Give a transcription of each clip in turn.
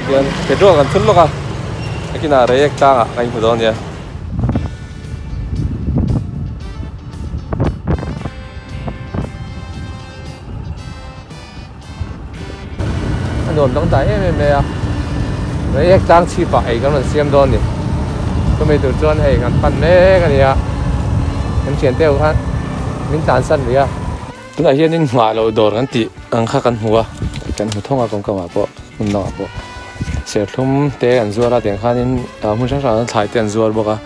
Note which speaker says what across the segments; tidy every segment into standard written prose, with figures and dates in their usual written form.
Speaker 1: Yan petrol kan thun loka akina rek ta kain pudon ya anor dong ta em ya rek tang chi pa ai kan siam don niก็ไม่ตัวจวนให้กันปั้นแม่กันเนี่ยมันเขียนเต้าครับมิ้นตาลสั้นเลยอ่ะตัวไอ้เหี้ยนี่หวานเราโดนกันติอังค่ากันหัวท่องอากงกับว่าปะมันนอกปะเสียทุ่มเตะกันซัวละเตียงข้านี่มุ่งช่างๆถ่ายเตียงซัวบอกว่า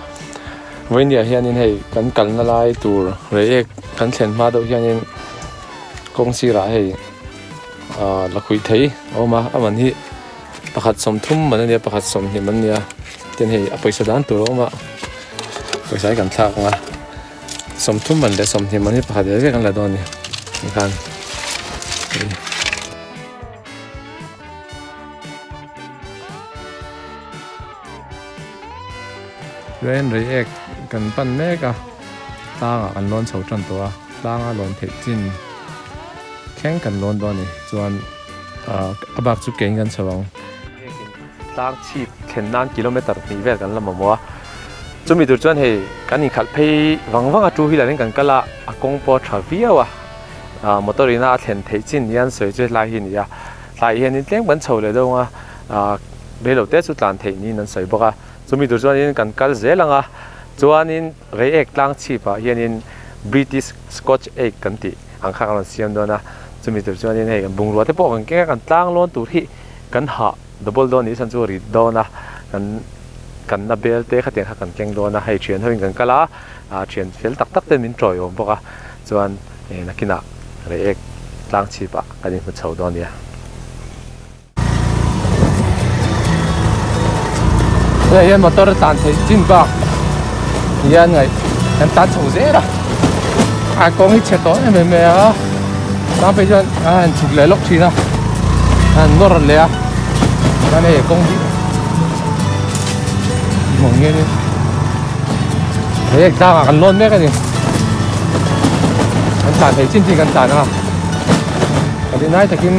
Speaker 1: วันเดียวเหี้ยนี่ให้กันละลายตัวเลยเอกกันเขียนมาตัวเหี้ยนี่กงสีร้ายให้ละคุยไทยเอามาเอามันที่ประคัดสมทุ่มมันเนี่ยประคัดสมเห็นมันเนี่ยเดี๋ยวให้ไปสดานตัวเรามาไปใช้กันทักมาสมทุ่มมันเลยสมที่มันนี่ประคัดเดี๋ยวกันละตอนนี้ในการเรื่องเรื่องกันปั้นแม่ก็ตางกันล้นเสาจนตัวตางล้นเทจินแข่งกันล้นตัวนี้ส่วนบักจุกเก่งกันสว่างตางชีพเข็นนานกิโลเมตรมีเวลกันละมั่วจะมีตัวจวนให้กันนี่ขัดเพย์วังจูฮิลาเล่นกันก็ละอากงปอทราวิวะมอเตอร์รีน่าเห็นเทจินยันสวยจุดลายหินเนี่ยลายหินนี่เลี้ยงบันเฉาเลยด้วยว่าเบลล์เตสุดลานเทนี่นั่นสวยบอกว่าจะมีตัวจวนนี้กันกัลเซลังจวนนี้เรเอกตั้งชีพยันนี่บริติชสกอตช์เอกกันติอังคารกันเสียมด้วยนะจะมีตัวจวนนี้ให้กันบุงรัวที่พวกกันแก่กันตั้งล้นตัวที่กันหาดับเบิลโดนนี้ฉันจะรีดโดนนะกันนับเบลเตะขัดเตียงกันแก่งโดนนะให้เชียนเท่ากันก็ละเชียนเฟลตักเต็มมินจอยบอกว่าจวนนักกินเรเอกตั้งชีพกันนี่มันเฉาโดนเนี่ยยันมอเตอร์ตันเทจินบ้ายันไงยันตันโฉเซ่ละอากงให้เช็ดตัวเนี่ยไม่อ่ะตั้งไปจนฉุกเลยล็อกทีนะนวดเลยอ่ะนั่นเองกงที่มองเงี้ยนี่เฮ้ยตั้งกันล้นแม่กันนี่กันตันเทจินที่กันตันนะอันนี้นายจะกิน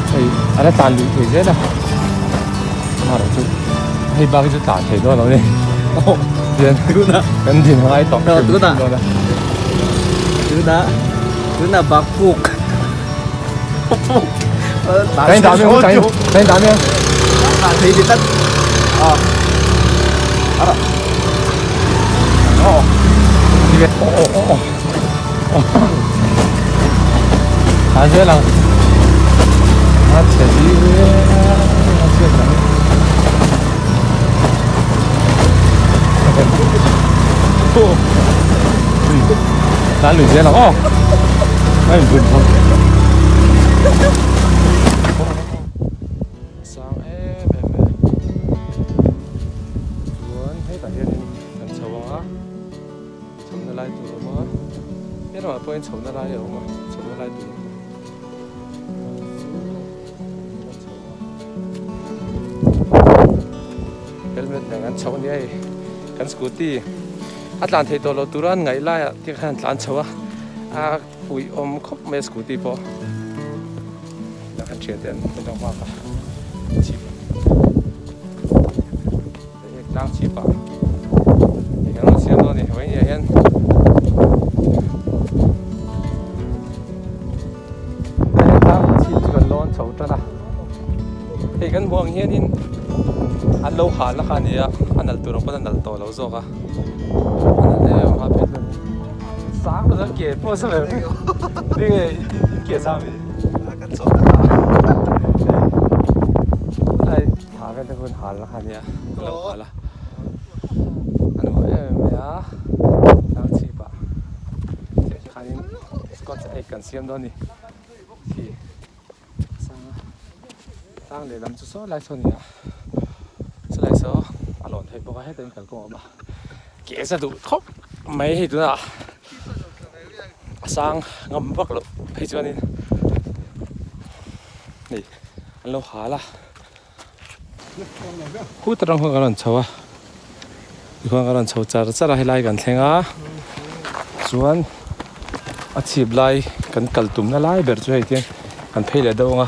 Speaker 1: ไอ้อะไรตันหรือเซ่ละให้บ้าก็จะตัดเห็นด้วยเราเนี่ยเดี๋ยวดูนะกันถึงไอ้ตอกดูนะดูนะบักฟุกđánh đá miếng đánh đá miếng thấy thì tất dễ là đã lười dễ lắm không? Đây mình vườn thôi. Sang em cuốn hết cả hiện cần sầu á, sầu nó lại tụi nó mà, biết mà bữa sầu nó lại rồi mà, sầu nó lại tụi helmet dengan sầu này, kan scooty. Atlan thấy tôi là tụi anh ngày lại thì kan atlan sầu á, ui khóc mấy scooty po. Chuyện tiền bên trong hoa cả chip đang chip à thì nó xem thôi thì với nhà hen đang chip gần lon chấu cho ta thì cái buồng hen in ăn lâu khá là khá nhiều ăn al tụi nó vẫn ăn to lâu rồi cả ăn này mà biết rồi sáng bây giờ kể bao giờ vậy đi kể sao vậy cái thứ hả là hả nhỉ? Hả là anh nói mày á, đang chỉ bảo, cái này Scott ấy cần xem đó nè, thì sang để làm chút số lại số nè, số lại số, à lộn thấy bao hết tên cần công mà, kể ra đủ khóc, mấy hết nữa, sang ngâm bắc luôn, thấy chưa nè, này, anh lâu hả là hút trăng hoa gần chầu à, hoa gần chầu chả chả là hay lại gần thèn à, chuan chip lại gần cල් tụm na lại bẹt chơi thì gần phê lại đâu à,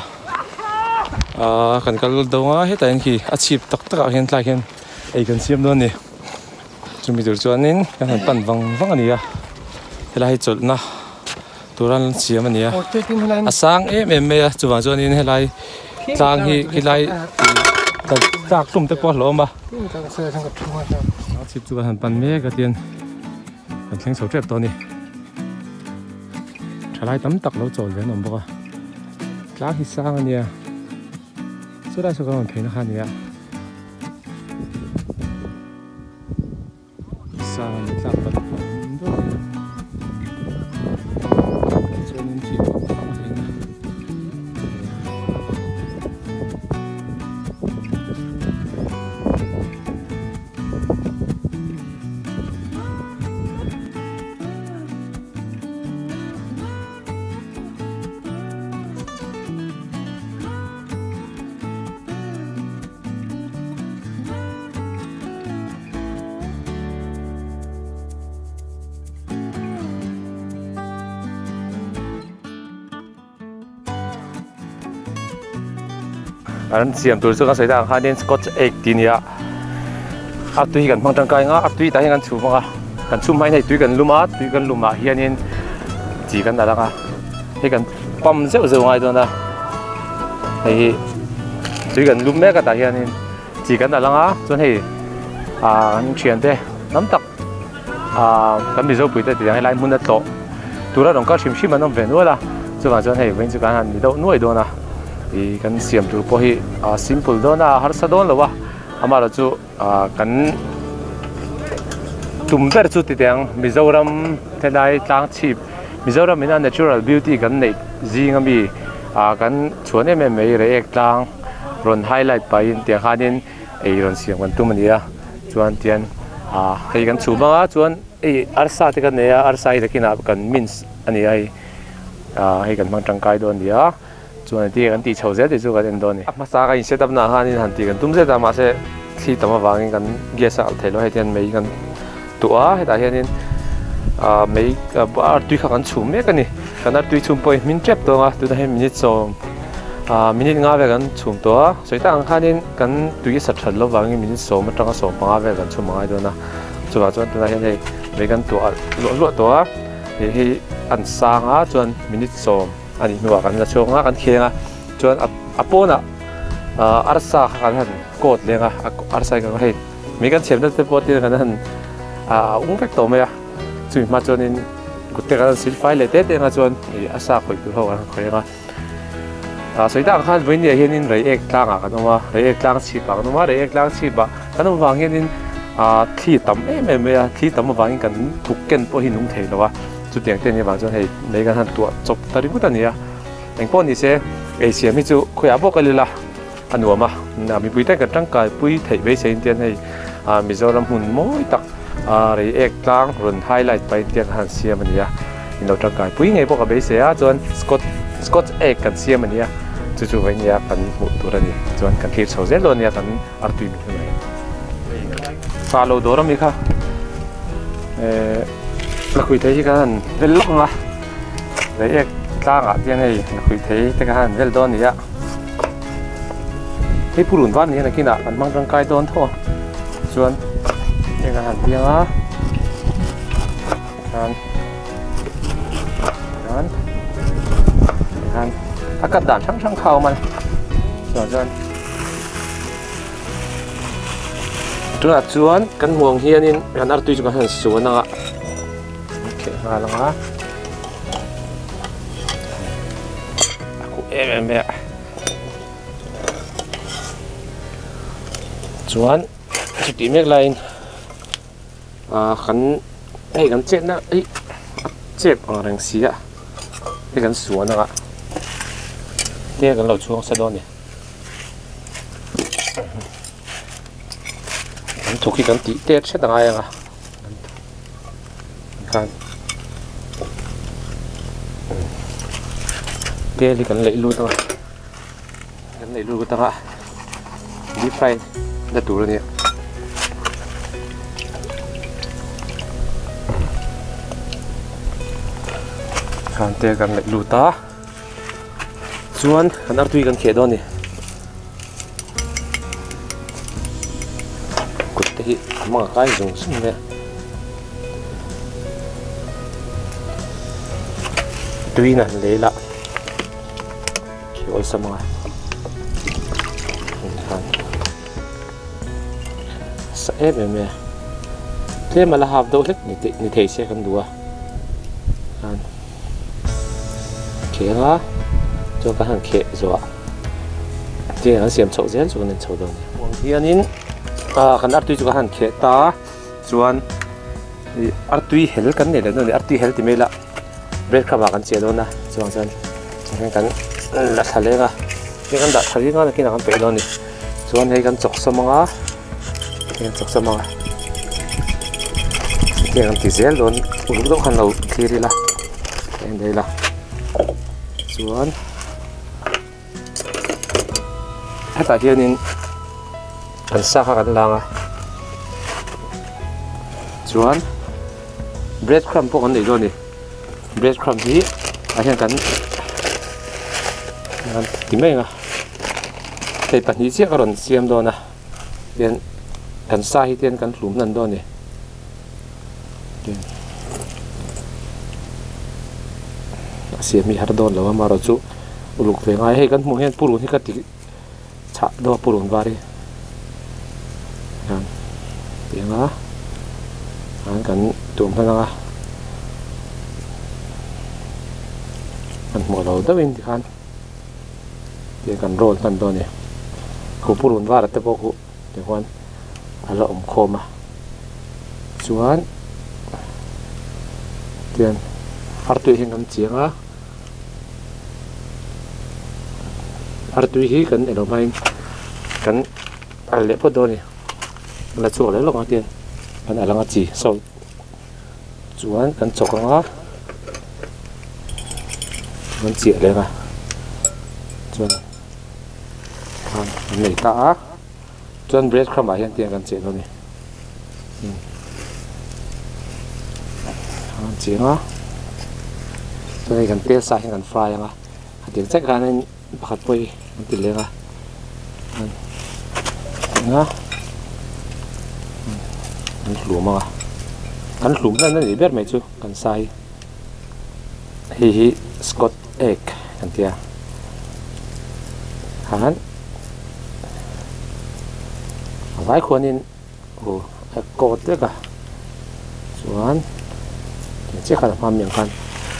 Speaker 1: kan kal do nga heta in khi achip tak tak hian tla hian ei kan siam don ni chumi tur chuanin kan han pan wang ania helai chol na turan siam ania asang me chuwa chuanin helai tlang hi hilai tak tum te pawh hlawm ba achip chu han pan me ka tian kan thleng so trep to ni thalai tam tak lo chol ve nom boka tlang hi sang ania sudah suka mungkin kan ya sangat dapat untuk jangan cium anh siam tur chu kan sei dang hanin Scotch egg tinia atui kan phang tangkai nga atui ta kan chu manga kan chu mai nei tui kan luma hianin chỉ kan dalanga he kan pam zeu ngai dona hei tui kan lum me ka ta hianin chỉ kan dalanga chon hei an thian te nam tak kan mi zo pui te ti lai mun na to tura dong ka shim an om ven wala chu wa chon hei wen chu kan han ni do nuai dona thì kan siam tur po hi simple do na har sa don lawa amara chu kan tumber chu ti teng Mizoram thelai tlang chip Mizoram ina natural beauty kan nei zingami kan chuan em me re ek tlang ron highlight pa in te khanin ei ron siam kan tumania chuan tian hei kan chuma chuan ei arsa te kan neya arsa ida kina kan means ani ai hei kan mang tangkai don dia chuan ti kan ti chhoze ti chu kan endon ni masa ka in setup na hanin han ti kan tumze ta ma se thi tama wangin kan gesa thelo hetian mei kan tua heta hianin mei bar tui kha kan chhum me kani kan ar tui chhum poi min trap to nga tu da he minute so minute nga ve kan chhum to soita ang khanin kan tui sa thal lo wangin minute so ma tanga so panga ve kan chhum ngai do na chuwa chuan tu da hian hei mei kan tua lo to hi an sanga chuan minute so ani nuwa kan la chonga kan khenga chuan apona arsa kan han kot lenga arsa kan hei mi kan chemna te potin kan han ungvek to me ya chui ma chuanin gutte kan sil file le te nga chuan asa khoi tu ho kan khoenga soita khan voin ye hianin rei ek tlanga kan oma rei ek tlang chi pa kan oma rei ek tlang chi ba kan wang hianin thi tam me ya thi tam wangin kan thukken po hi nung thei lowa chu tiang te ni ba chuan hei mei kan han tua chop tari ku ta nia engpon ni se asia mi chu khoya bo kalila anuama na mi puite kan tangkai pui thei ve se indian hei Mizoram hun moi tak rei ek tlang ron highlight pa indian han siam ania ino tangkai pui ngei bo ka be se a chuan Scotch egg kan siam ania chu ve nia kan mu tur ani chuan kan thir chho zel lo nia kan artui mi nai follow doram mi kha là khui thấy cái vel lóc mà đấy ta ngã tiền này là khui thấy cái vel đòn này á cái phụ lùn văn này là khi nào ăn mang trong cái đòn thôi chuan cái tiền á ta cắt đàn trắng khâu mà chuan chúng ta chuan kan muang hianin kan artui chu kan han suan anga nga lang ha aku em chuan chu ti mek line kan ei kan chet na ei chep ang reng sia ei kan suan anga te kan lo chuang sa don ni kan thuki kan ti te chet anga anga kan cái thì cần lấy luôn thôi cần lấy luôn của ta deep fry đã đủ rồi nè kan te kan lấy luôn ta chuan kan ar tui kan khe don ni hi mga kai dùng sung nè tuy nè lấy lại kiểu sao mà sẽ ép mẹ thế mà là học đâu hết như thế sẽ không đùa khé á cho các hàng khé rồi thế là xem chậu rén cho nên chậu đâu thì anh in khán giả tuy cho các hàng khé ta chuan tuy hel cái này là nó tuy hel thì mấy là bread các bạn chế đâu nè chuan chuan cái là thà lên à cái đặt thà lên cái nào cái bể đâu nè chuan hay cái chọc xong mà cái chọc xong mà cái tí zel luôn lúc đó khăn lâu kia đi là em đây là chuan hết tại hiện nên ăn sa khá gần lang à chuan bread crumb po con này rồi nè bread crumb gì hiện cần tìm mấy à thì bạn đi chiếc còn xem đó nè hiện ăn sa hi tiền cần lúm lần đó nè xem mi hạt đòn là mà rồi chú lục về ngay hay cần mua hiện purun thì cái tí chả đó purun vào đi tiếng á anh cần tụm thân à anh mua đầu đó bên thì anh thì cần roll cần đó nè cô purun vào là tập cô để quan anh là khô mà chuan tiền artui hình cầm chiang á artui hi cần ở mai cần ăn lẽ đó nè là chuột lấy lọc tiền cần ăn là chỉ sau chuan cần chọc nó cần chĩa lên à chuan này ta chuan bread crumb hiện tiền cần chĩa đâu nè chỉ nó cho nên cần tia xài cần fry mà tiếng chắc ra nên bạc quay tiền lên à nó ăn lúm mà ăn lúm là nó để biết mày chưa cần xài hi Scott egg cần tia hắn vài con nên cột đấy cả chuan chiếc khăn hoa miệng khăn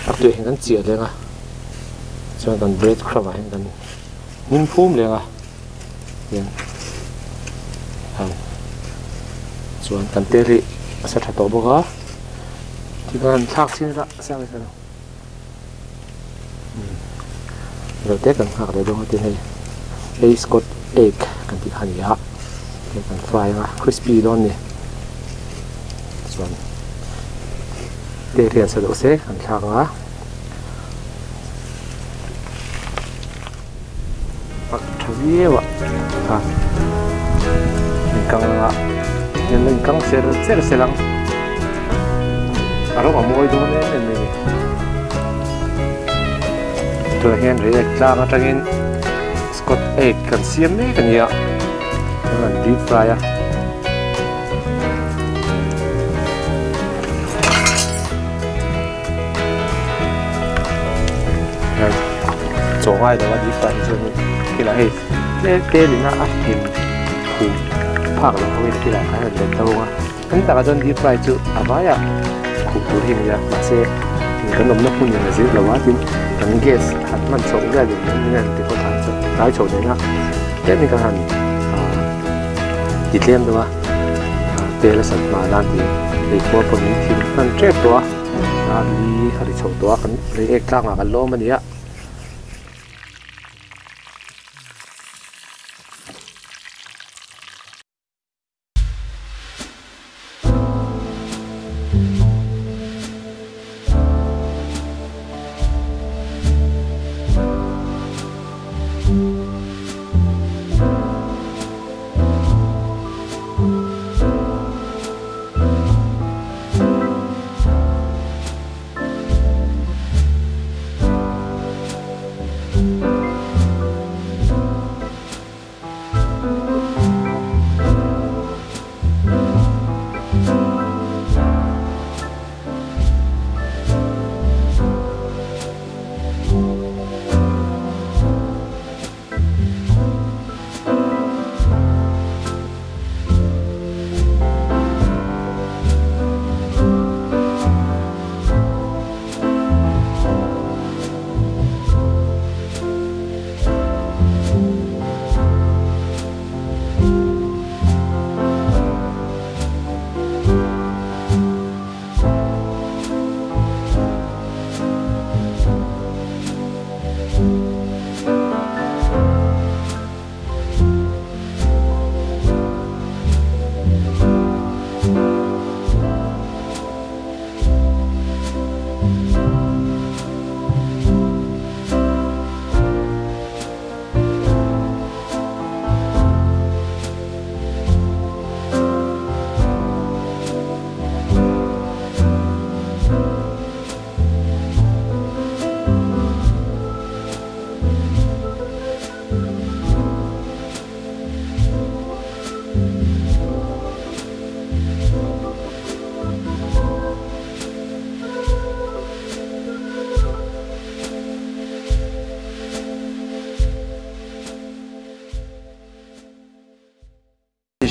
Speaker 1: ác tuyệt hình chia lên à cho cần bread crumb hình cần ninh phum lên à cho cần tê ri sẽ thay tổ bốc á thì cần thác xin ra sao vậy nào rồi tết cần hạt để đông tiền này đây Scott egg cần thịt hành giá cần fry à crispy đón nè để riêng sẽ đổ xe ăn thang á bắt thằng vậy à mình căng nên mình căng sẽ lăng ở đó mà mua đồ nên mình rồi hiện rồi ra mà trang Scott egg cần xiêm đấy cần nhiều cần deep fry á chỗ ngoài đó là đi phải cho nên cái là hết cái thì nó áp tiền thủ phạc là không cái là cái là đâu mà anh ta cho đi phải chứ à vậy à thủ thủ hình ra mà xe cái nấm nó phun là gì là quá chứ cái gas hạtมันsống ra được những cái thì có thể cái chỗ đấy á cái này cái hẳn thịt lem đúng không tê là sạch mà đang thì để qua phần thịt ăn chết đó đi hay chỗ đó cái lấy cái căng à cái lỗ mà đi á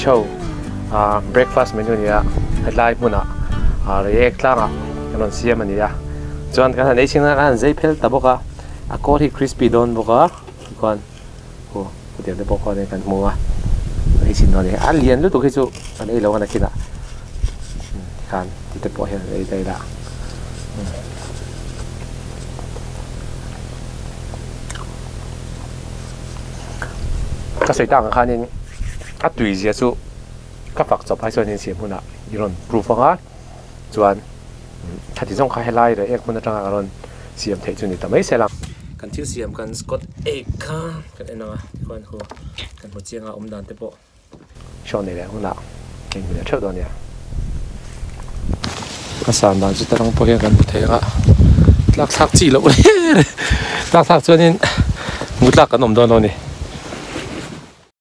Speaker 1: show breakfast menu nia lai muna re klanga kanon siam ania chuan kan nei singa kan zai phel ta boka a ko hi crispy don boka kon ho putia de boka ne kan mua ei sin no ne alien lu to ki chu an ei lo kan kina kan ti te po he ei dai la ka sei tang khanin a tui zia chu ka fak chop hai chuan in siam huna iron proof anga chuan thati jong kha helai re ek mun atanga aron siam thei chu ni tamai selam kan thil siam kan scott egg kha kan enanga kon ho kan ho chianga dan te po shon ne le huna ken ni thau don ya ka san dan chu tarang po he kan thega lak sak chi lo lak sak chuan in mutlak kan don lo ni